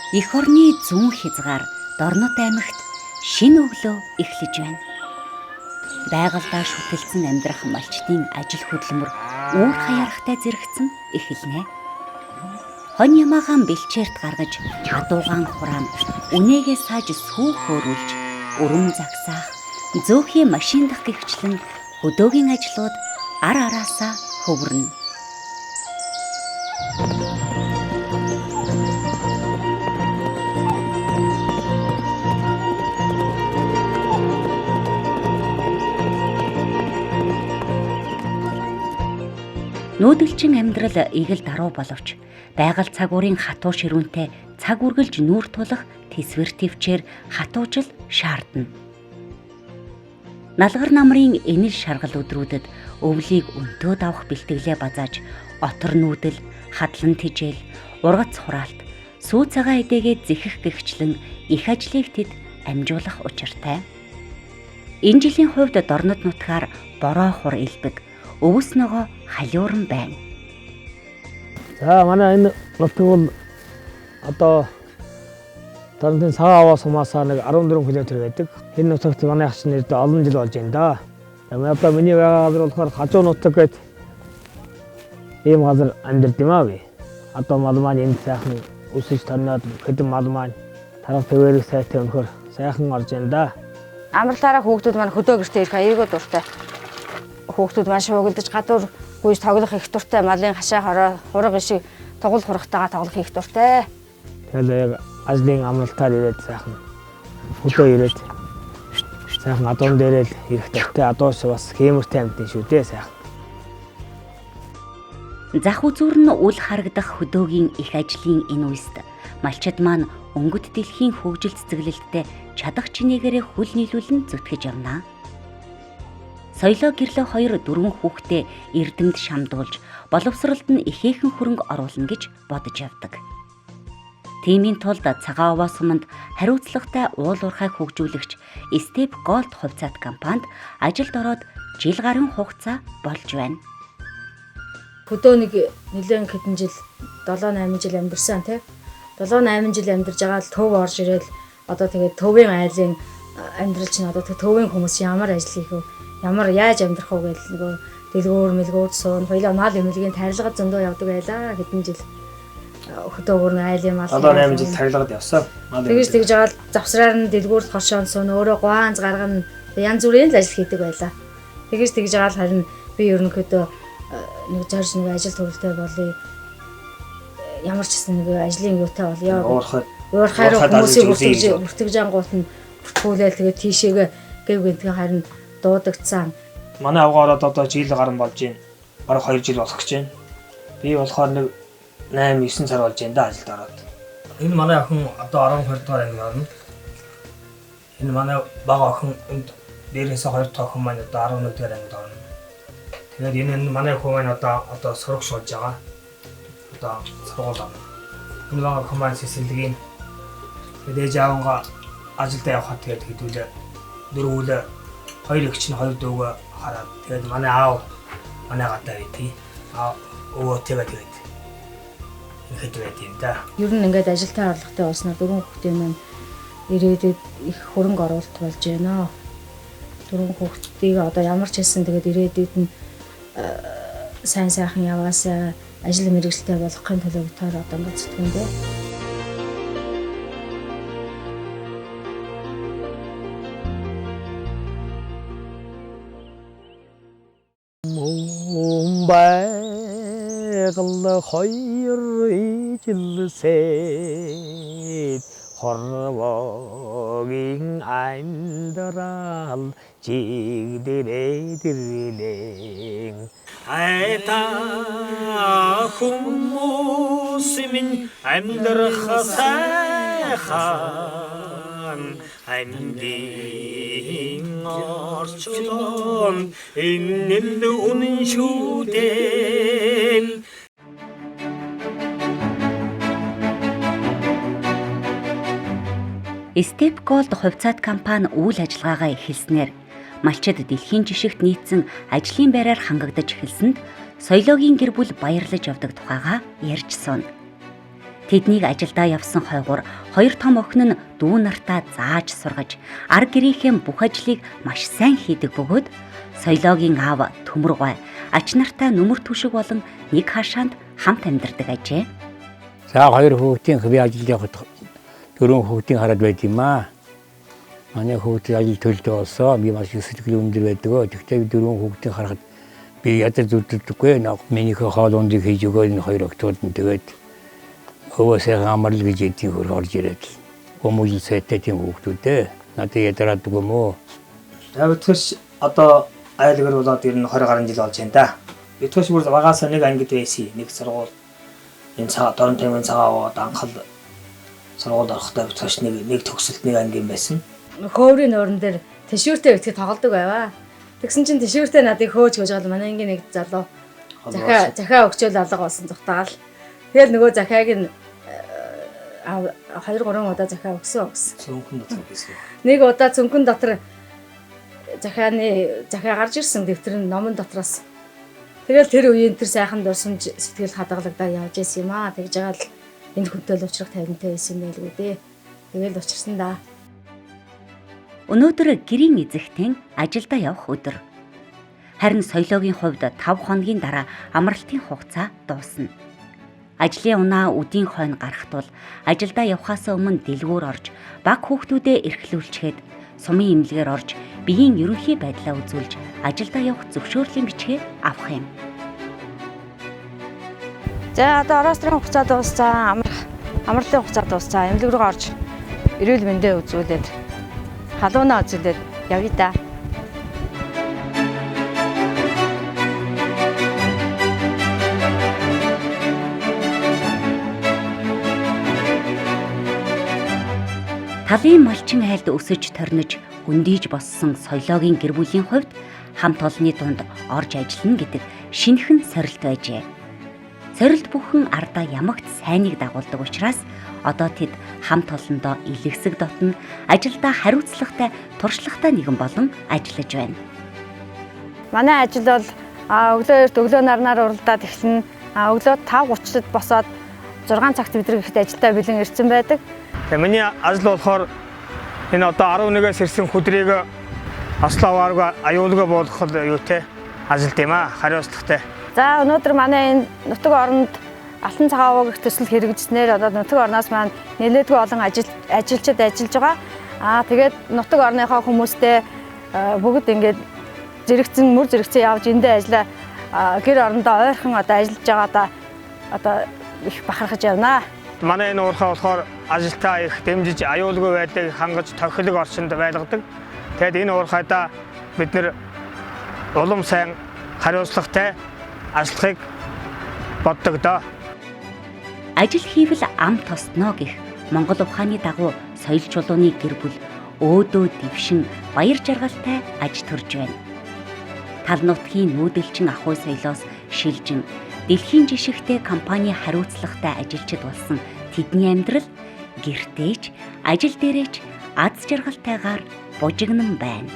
Эх орны зүүн хязгаар Дорнод аймагт шинэ өглөө эхлэж байна. Байгальдаа шүтэлцэн амьдрах малчдын ажил хөдөлмөр үүр хаярахтай зэрэгцэн эхэлнэ. Хонь ямаагаан бэлчээрт гаргаж хадуугаан хураам үнээгээ сааж сүү хөөрүүлж өрөм загсаах зөөхий машин дах гихчлэн хөдөөгийн ажлууд ар араасаа хөвөрнө. Нүүдэлчин амьдрал игэл даруй боловч байгаль цагуурын хатуу ширүүнтэй цаг үргэлж нүүр тулах тэсвэр төвчээр хатуужил шаардна. Налгар намрын энэл шаргал өдрүүдэд өвлийг өнтөөд авах бэлтгэлээ базааж отор нүүдэл, хадлан тижэл, ургац хураалт, сүү цагаан эдээгээ зэхэх гихчлэн их ажлыг тэд амжуулах учиртай. Энэ жилийн хувьд Дорнод нутгаар бороо хур элбэг, өвс ногоо халиуран байна. За манай энэ нутаг бол одоо Дорнодын цагаан аваа сумаасаа нэг 14 км байдаг. Энэ нутагт манай ах чинь нэрдээ олон жил болж байна да. Одоо миний байгаа газар болохоор хажуу нутаг гэдэг ийм газар амьдард юм аа би. Одоо мал маань энэ сайхан өсөж тарнаад хэдэн мал маань тарах төвөрөг сайтай өнөхөр сайхан орж байна да. Амралтаараа хүүхдүүд маань хөдөө гэртээ ирэх аягүй дуртай. Хүүхдүүд маань шуугилдаж гадуур гүйж тоглох их дуртай, малын хашаа хороо хураг шиг тоглох хурагтайгаа тоглох их дуртай. Тэгэл ажлын амралтаар ирээд сайхан хөдөө ирээд сайхан адуун дээрээ л ирэх дуртай. Адуус бас хэмэртэй амьтан шүү дээ сайхан. Зах үзүүр нь үл харагдах хөдөөгийн их ажлын энэ үест малчид маань өнгөт дэлхийн хөгжил цэцэглэлттэй чадах чинээгээрээ хүл нийлүүлэн зүтгэж явна. Соёлоо гэрлээ 2-4 хүүхдээ эрдэмд шамдуулж, боловсролд нь ихээхэн хөрөнгө оруулна гэж бодож явдаг. Тиймийн тулд цагаан аваа суманд хариуцлагатай уул уурхай хөгжүүлэгч Step Gold хувьцаат компанид ажилд ороод жил гарын хугацаа болж байна. Хөдөө нэг нэлээд хэдэн жил 7-8 жил амьдэрсэн тий. 7-8 жил амьдарж байгаа л төв орж ирэл одоо тэгээд төвийн айлын амьдрал чинь одоо төвийн хүмүүс ямар ажил хийх вэ? Ямар яаж амьдрах вэ гэж нөгөө дэлгүүр мэлгүүд суун хоёлаа мал эмнэлгийн тарилга зөндөө явдаг байлаа хэдэн жил хөдөөгөр нь айлын мал 7-8 жил тарилгад явсан. Тэгж жагаад завсраар нь дэлгүүрт хоршоон суун өөрөө гуанз гаргана янз бүрийн ажил хийдэг байлаа. Тэгж жагаад харин би ерөнхийдөө нэг зорж нэг ажил төрөлтэй болъё. Ямар ч гэсэн нэг ажлын юутай болъё. Уурхай хүмүүсийг бүртгэж ангуут нь бүртгүүлээл тэгээд тийшээгээ гэв гэнтхэн харин дуудагдсан. Манай авгаа ороод одоо жил гарan болж байна. Бараг 2 жил болох гэж байна. Би болохоор нэг 8-9 сар болж байна да ажилд ороод. Энэ манай охин одоо 12 дугаар анги орно. Энэ манай бага охин дээрээсээ 2 дахь охин маань одоо 11 дугаар ангид орно. Тэгээд энэ манай охин маань одоо сурах шууд байгаа. Одоо сургууль орно. Энэ бага охин маань сэсэлгийн ээж аавгаа ажилдаа явхад тэгээд хэдүүлээ дөрвөлээ 2 эгч нь 2 дүүгээ хараад тэгээд манай аав манай гадаа байдгийг өвөө тэгээд ихэд байд юм да. Ер нь ингээд ажилтаа орлоготой болсноор 4 хүүхдийн маань ирээдүйд их хөрөнгө оруулалт болж байна. 4 хүүхдийг одоо ямар ч хэлсэн тэгээд ирээдүйд нь сайн сайхан яваасаа ажил мэргэжилтэй болохын төлөө тоор одоо ингээд зүтгэндээ. Байгаль 2 жилсэд хорвогийн амьдрал жигдэрээдэрлэн айта хүмүүс минь амьдрах сайхан амьдын орчлон энэ л үнэн шүү дээ. Step Gold хувьцаат компани үйл ажиллагаагаа эхэлснээр малчид дэлхийн жишгт нийцсэн ажлын байраар хангагдаж эхэлсэнд соёлоогийн гэр бүл баярлаж явдаг тухайга ярьж суун. Тэднийг ажилдаа явсан хойгуур хоёр том охин нь дүү нартаа зааж сургаж, арга гэрийнхэн бүх ажлыг маш сайн хийдэг бөгөөд соёлоогийн аав Төмөр гой ач нартай нүмер түшиг болон нэг хашаанд хамт амьдардаг ажээ. За хоёр хүүхдийн би ажил явахад 4 хүүхдийн хараад байд юм аа. Манай хүүхд ажил төлдөө болсон. Би маш их сэтгэл өндөр байдаг. Тэгтээ 4 хүүхдийн харахад би ядаж зүтдэггүй. Минийхээ хоол ундыг хийж өгөөд энэ хоёр октод нь тэгээд өвөөсөө амарлаг гэж эдийн хөр орж ирээд хүмүүжил сайтай тийм хүүхдүүдээ надад ядараад үгүй мөө. Тэгвэл одоо айлгэр болоод ер нь 20 гаруй жил болж байна да. Итгэж бүр багасаа нэг ангид байсан. Нэг сургууль энэ цаа дорн таймын цагаа аваад анхал сургуульд орохдоо итгэж нэг төгсөлт нэг анги байсан. Хөөврийн нууран дээр тэшүүртэй битгий тоглодог байваа. Тэгсэн чинь тэшүүртэй надыг хөөж гэж бол манай ангийн нэг залуу захиа өгчөөл алга болсон зүхтаал. Тэгэл нөгөө захиаг нь 2-3 удаа захиа өгсөн. Цүнхэн дотор байсан. Нэг удаа цүнхэн дотор захиа гарч ирсэн дэвтэр нь номон дотроос. Тэгэл тэр үеийн тэр сайхан дурсамж сэтгэл хадгалагдаад явж исэн юм аа. Тэгж байгаа л энэ хүнтэй л уулзрах тавинтай байсан байлгүй дээ. Тэгэл учирсан да. Өнөөдөр гэрийн эзэгтэн ажилдаа явах өдөр. Харин соёлоогийн хувьд 5 хоногийн дараа амралтын хугацаа дуусна. Ажлын унаа үдийн хойно гарах тул ажилдаа явхаас өмнө дэлгүүр орж баг хүүхдүүдээ эрхлүүлчихэд сумын имлэгээр орж биеийн ерөнхий байдлаа үзүүлж ажилдаа явах зөвшөөрлийн бичгээ авах юм. За одоо орострын хугацаа дууссан, амралтын хугацаа дууссан. Имлэг рүү орж эрүүл мэндээ үзүүлээд халуунаа үзүүлээд явъя да. Талын малчин айлд өсөж торнож гүндийж боссон соёлоогийн гэр бүлийн хувьд хамт олонны дунд орж ажиллана гэдэг шинэхэн сорилт байжээ. Сорилт бүхэн ардаа ямагт сайныг дагуулдаг учраас одоо тэд хамт олондоо илгэсэг дотно ажилдаа хариуцлагатай туршлагатай нэгэн болон ажиллаж байна. Манай ажил бол өглөө эрт өглөө нарнаар уралдаад эхэлнэ. Өглөө 5:30-д босоод 6 цагт бид нар ихтэй ажилдаа бэлэн ирсэн байдаг. Тэгээ миний ажил болохоор энэ одоо 11-ээс ирсэн хүдрийг ословаарга аюулгүй болгоход юутэй ажилт юм аа, хариуцлагатай. За өнөөдөр манай энэ нутаг оронд алтан цагаан ууг их төсөл хэрэгжснээр одоо нутаг орноос маань нэлээдгүй олон ажилчид ажиллаж байгаа. Тэгээд нутаг орныхоо хүмүүстэй бүгд ингээд мөр зэрэгцэн явж эндээ ажиллаа гэр орондоо ойрхон одоо ажиллаж байгаадаа одоо их бахархаж явна. Манай энэ уурхай болохоор ажилтаа их дэмжиж аюулгүй байдлыг хангаж тохилог орчинд байлгадаг. Тэгэд энэ уурхайдаа бид нэр улам сайн хариуцлагатай ажиллахыг боддог доо. Ажил хийвэл ам тосноо гэх Монгол ухааны дагуу соёл чулууны гэр бүл өөдөө дэвшин баяр жаргалтай аж төрж байна. Тал нутгийн нүүдэлчин ахуй соёлоос шилжин дэлхийн жишгтэй компани хариуцлагатай ажилчид болсон тэдний амьдрал гэртээч ажил дээрээч аз жаргалтайгаар бужигнан байна.